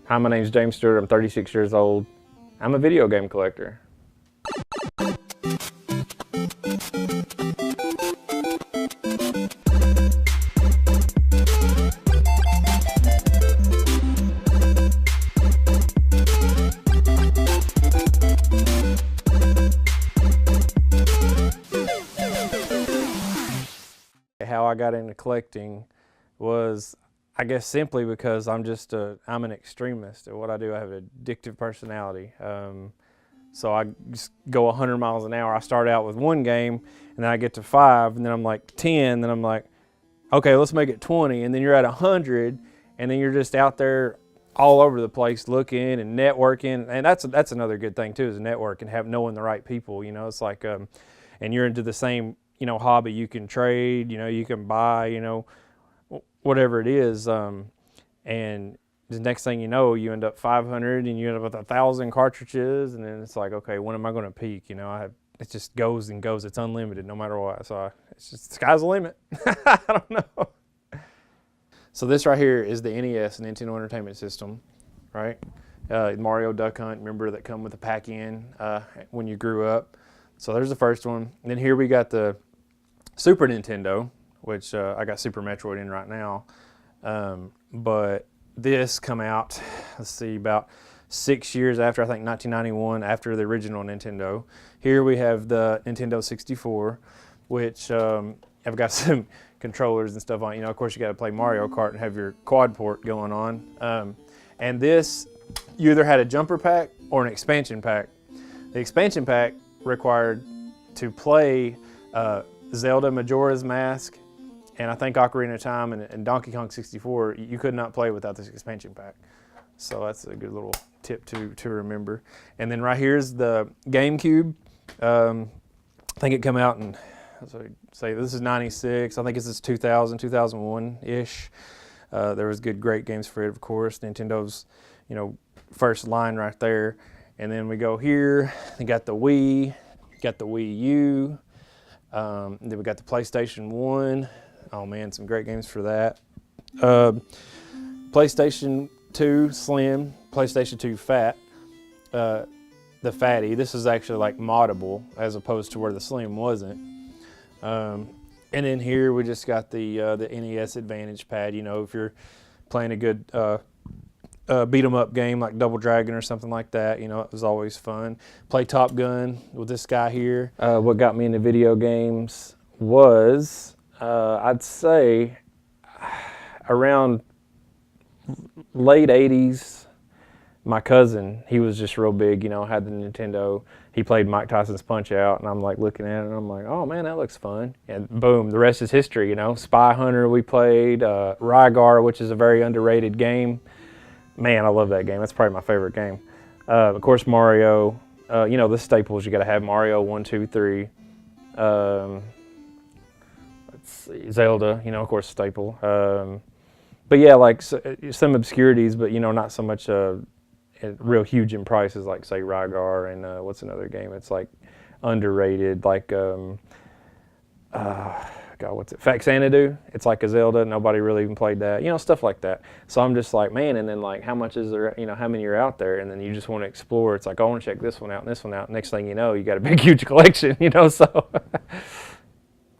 Hi, my name's James Stewart. I'm 36 years old. I'm a video game collector. How I got into collecting was, I guess, simply because I'm an extremist at what I do. I have an addictive personality. So I just go 100 miles an hour. I start out with one game, and then I get to 5, and then I'm like 10, then I'm like, okay, let's make it 20, and then you're at 100, and then you're just out there all over the place looking and networking, and that's another good thing too, is network and knowing the right people. You know, it's like, and you're into the same, hobby. You can trade, you can buy, whatever it is, and the next thing you know, you end up 500 and you end up with 1,000 cartridges, and then it's like, okay, when am I going to peak? It just goes and goes. It's unlimited no matter what. So it's just, the sky's the limit. I don't know. So this right here is the NES, Nintendo Entertainment System, right? Mario Duck Hunt, remember, that come with the pack-in when you grew up. So there's the first one. And then here we got the Super Nintendo, which I got Super Metroid in right now. But this come out, let's see, about 6 years after, I think 1991, after the original Nintendo. Here we have the Nintendo 64, which I've got some controllers and stuff on. Of course, you got to play Mario Kart and have your quad port going on. And this, you either had a jumper pack or an expansion pack. The expansion pack required to play Zelda Majora's Mask, and I think Ocarina of Time and Donkey Kong 64, you could not play without this expansion pack. So that's a good little tip to remember. And then right here's the GameCube. I think it come out in, say this is 96. I think this is 2000, 2001-ish. There was great games for it, of course. Nintendo's, first line right there. And then we go here, we got the Wii, got the Wii U. Then we got the PlayStation 1. Oh man, some great games for that. PlayStation 2 Slim, PlayStation 2 Fat, the Fatty. This is actually like moddable as opposed to where the Slim wasn't. And then here we just got the NES Advantage Pad. If you're playing a good beat 'em up game like Double Dragon or something like that, it was always fun. Play Top Gun with this guy here. What got me into video games was, I'd say, around late 80s, my cousin, he was just real big, had the Nintendo. He played Mike Tyson's Punch-Out, and I'm like looking at it, and I'm like, oh man, that looks fun. And boom, the rest is history, Spy Hunter we played, Rygar, which is a very underrated game. Man, I love that game. That's probably my favorite game. Of course, Mario. The staples you got to have: Mario 1, 2, 3. Let's see, Zelda. Of course, staple. But yeah, like some obscurities, but not so much real huge in prices, like say Rygar and what's another game? It's like underrated, like God, what's it? Faxanadu. It's like a Zelda. Nobody really even played that. Stuff like that. So I'm just like, man, and then like, how much is there, how many are out there? And then you just want to explore. It's like, I want to check this one out and this one out. Next thing you know, you got a big, huge collection, so.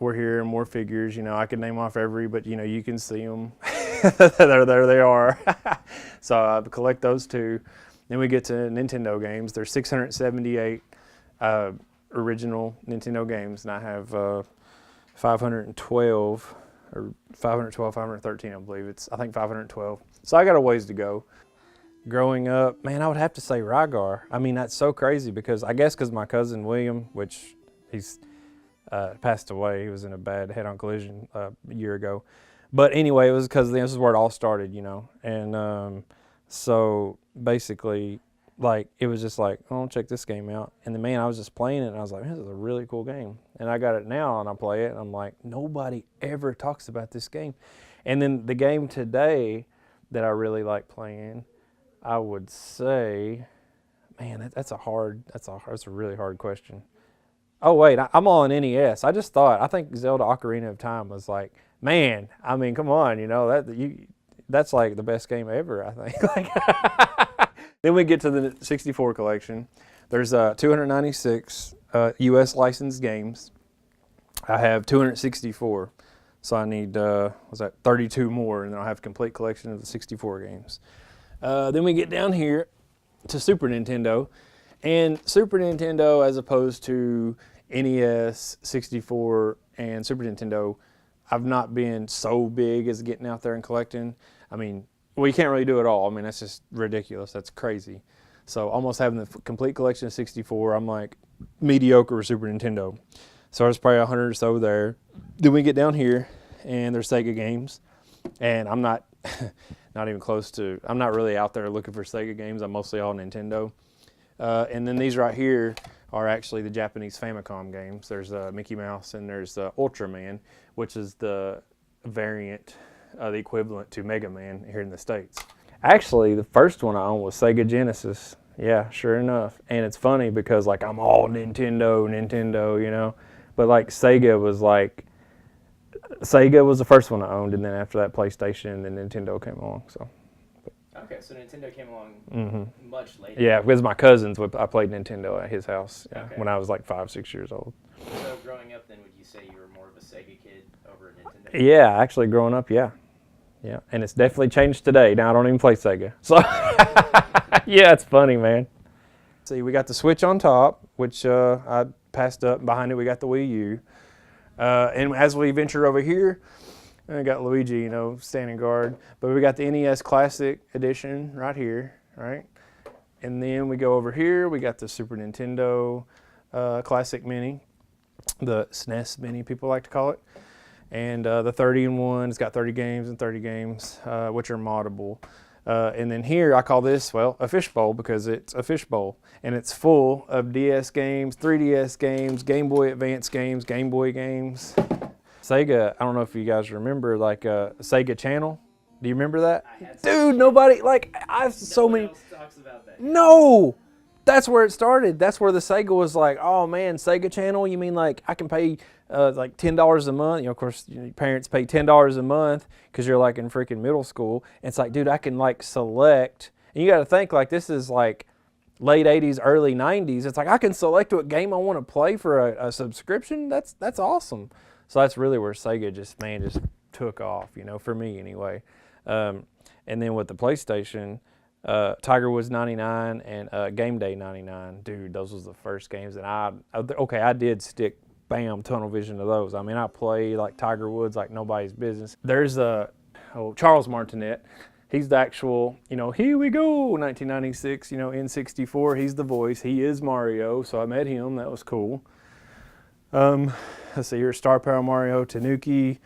We're here, more figures, I could name off every, but you can see them. there they are. So I collect those two. Then we get to Nintendo games. There's 678 original Nintendo games, and I have 512 or 512, 513, I believe. I think 512. So I got a ways to go. Growing up, man, I would have to say Rygar. I mean, that's so crazy because I guess because my cousin William, which he's passed away, he was in a bad head-on collision a year ago. But anyway, it was because this is where it all started, And so basically, like, it was just like, oh, check this game out. And then, man, I was just playing it, and I was like, man, this is a really cool game. And I got it now, and I play it, and I'm like, nobody ever talks about this game. And then the game today that I really like playing, I would say, man, that's a really hard question. Oh, wait, I'm on NES. I just thought, I think Zelda Ocarina of Time was like, man, I mean, come on, that's like the best game ever, I think. Like, then we get to the 64 collection. There's 296 U.S. licensed games. I have 264, so I need 32 more, and then I'll have a complete collection of the 64 games. Then we get down here to Super Nintendo, and Super Nintendo, as opposed to NES, 64, and Super Nintendo, I've not been so big as getting out there and collecting. I mean, well, you can't really do it all. I mean, that's just ridiculous. That's crazy. So almost having the complete collection of 64, I'm like mediocre with Super Nintendo. So there's probably 100 or so there. Then we get down here, and there's Sega games, and I'm not not even close to. I'm not really out there looking for Sega games. I'm mostly all Nintendo. And then these right here are actually the Japanese Famicom games. There's Mickey Mouse, and there's Ultraman, which is the variant, the equivalent to Mega Man here in the States. Actually, the first one I owned was Sega Genesis. Yeah, sure enough. And it's funny because like I'm all Nintendo, you know. But like Sega was the first one I owned, and then after that PlayStation, and then Nintendo came along. So. Okay, so Nintendo came along much later. Yeah, because my cousins, I played Nintendo at his house when I was like 5, 6 years old. So growing up then, would you say you were more of a Sega kid over a Nintendo? Yeah, actually growing up, yeah. Yeah, and it's definitely changed today. Now I don't even play Sega. So, yeah, it's funny, man. See, we got the Switch on top, which I passed up. Behind it, we got the Wii U. And as we venture over here, I got Luigi, you know, standing guard. But we got the NES Classic Edition right here, right? And then we go over here, we got the Super Nintendo Classic Mini, the SNES Mini, people like to call it. And the 30-in-1, it's got 30 games and 30 games, which are moddable. And then here, I call this, well, a fishbowl because it's a fishbowl. And it's full of DS games, 3DS games, Game Boy Advance games, Game Boy games. Sega, I don't know if you guys remember, like Sega Channel. Do you remember that? Dude, nobody, like, I've so many. No one else talks about that. No! That's where it started. That's where the Sega was like, oh man, Sega Channel, you mean like I can pay like $10 a month? You know, of course, your parents pay $10 a month because you're like in freaking middle school. And it's like, dude, I can like select. And you got to think like this is like late 80s, early 90s. It's like I can select what game I want to play for a subscription. That's awesome. So that's really where Sega just took off, you know, for me anyway. And then with the PlayStation, Tiger Woods 99 and Game Day 99. Dude, those was the first games that I did stick, bam, tunnel vision to those. I mean, I play like Tiger Woods like nobody's business. There's Charles Martinet. He's the actual, you know, here we go, 1996, you know, N64. He's the voice. He is Mario, so I met him. That was cool. Let's see here, Star Power Mario, Tanuki,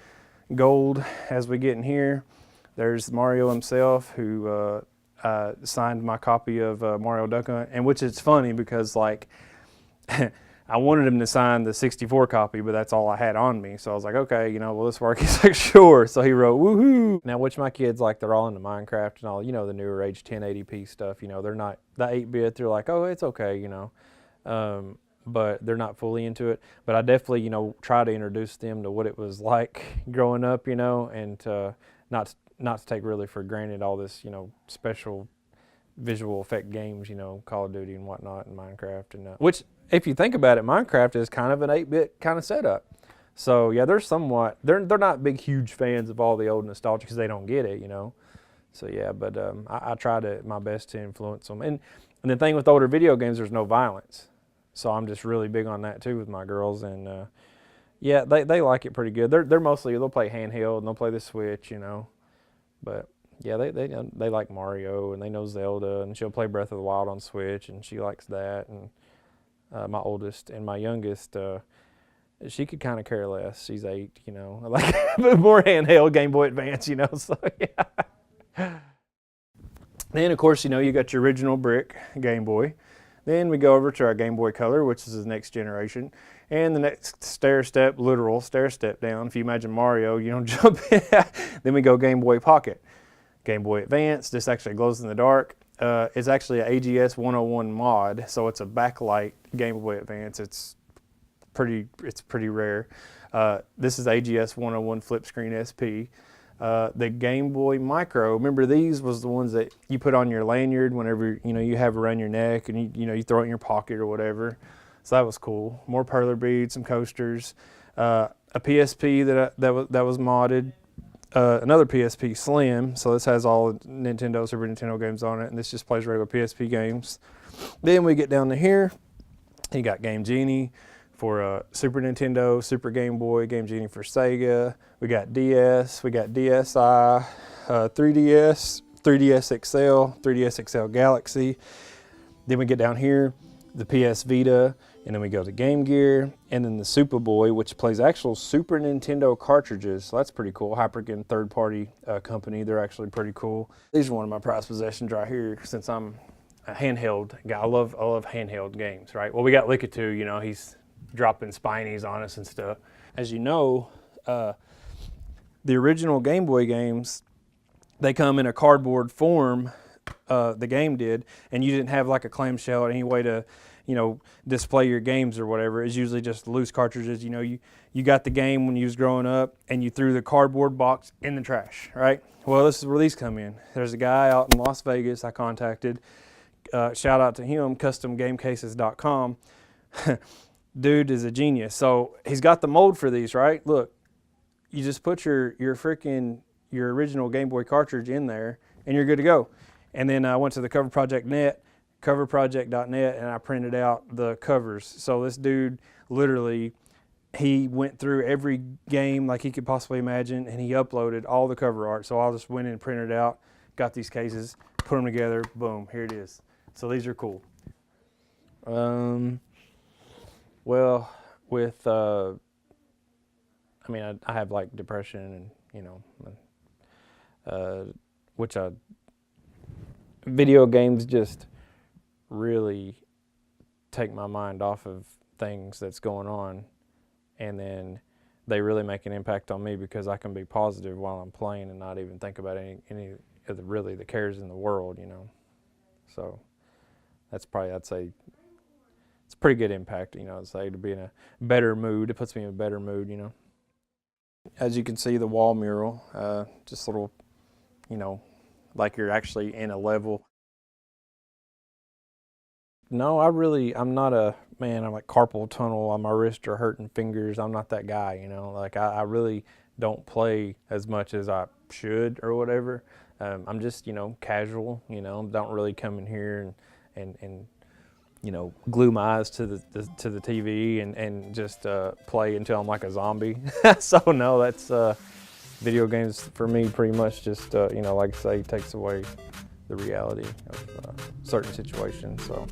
Gold. As we get in here, there's Mario himself, who signed my copy of Mario Duck Hunt, and which is funny because like I wanted him to sign the 64 copy, but that's all I had on me. So I was like, okay, you know, will this work? He's like, sure. So he wrote, woohoo. Now, which my kids, like, they're all into Minecraft and all, you know, the newer age 1080p stuff. You know, they're not the 8-bit. They're like, oh, it's okay, you know. But they're not fully into it. But I definitely, you know, try to introduce them to what it was like growing up, you know, and not to take really for granted all this, you know, special visual effect games, you know, Call of Duty and whatnot, and Minecraft, and which, if you think about it, Minecraft is kind of an 8-bit kind of setup. So yeah, they're not big huge fans of all the old nostalgia because they don't get it, you know. So yeah, but I try my best to influence them. And the thing with older video games, there's no violence. So I'm just really big on that too with my girls, and yeah, they like it pretty good. They'll play handheld and they'll play the Switch, you know. But yeah, they like Mario, and they know Zelda, and she'll play Breath of the Wild on Switch, and she likes that. And my oldest and my youngest, she could kind of care less. She's 8, you know. I like more handheld Game Boy Advance, you know. So yeah. Then of course, you know, you got your original brick Game Boy. Then we go over to our Game Boy Color, which is the next generation. And the next literal stair step down. If you imagine Mario, you don't jump in. Then we go Game Boy Pocket. Game Boy Advance, this actually glows in the dark. It's actually an AGS 101 mod, so it's a backlight Game Boy Advance. It's pretty rare. This is AGS 101 Flip Screen SP. The Game Boy Micro, remember these was the ones that you put on your lanyard whenever you have around your neck, and you throw it in your pocket or whatever. So that was cool. More perler beads, some coasters, a PSP that was modded, another PSP Slim. So this has all Nintendo, Super Nintendo games on it, and this just plays regular PSP games. Then we get down to here. You got Game Genie for Super Nintendo, Super Game Boy, Game Genie for Sega. We got DS, we got DSi, 3DS, 3DS XL, 3DS XL Galaxy. Then we get down here, the PS Vita, and then we go to Game Gear, and then the Super Boy, which plays actual Super Nintendo cartridges. So that's pretty cool. Hyperkin, third-party company. They're actually pretty cool. These are one of my prized possessions right here, since I'm a handheld guy. I love handheld games, right? Well, we got Lickatoo, he's dropping Spinies on us and stuff. As you know, the original Game Boy games, they come in a cardboard form, the game did, and you didn't have like a clamshell or any way to, display your games or whatever. It's usually just loose cartridges. You got the game when you was growing up, and you threw the cardboard box in the trash, right? Well, this is where these come in. There's a guy out in Las Vegas I contacted. Shout out to him, customgamecases.com. Dude is a genius. So he's got the mold for these, right? Look, you just put your original Game Boy cartridge in there, and you're good to go. And then I went to the coverproject.net, and I printed out the covers. So this dude literally, he went through every game like he could possibly imagine, and he uploaded all the cover art. So I just went in and printed it out, got these cases, put them together, boom, here it is. So these are cool. Well, with, I have like depression and, video games just really take my mind off of things that's going on, and then they really make an impact on me because I can be positive while I'm playing and not even think about any of the cares in the world, So that's probably, I'd say, it's a pretty good impact, I'd say, to be in a better mood. It puts me in a better mood, As you can see, the wall mural, just little, like you're actually in a level. No, I'm not I'm like carpal tunnel on my wrist or hurting fingers. I'm not that guy, like I really don't play as much as I should or whatever. I'm just, casual, don't really come in here and glue my eyes to the TV and just play until I'm like a zombie. So no, that's video games for me pretty much just, like I say, takes away the reality of certain situations. So.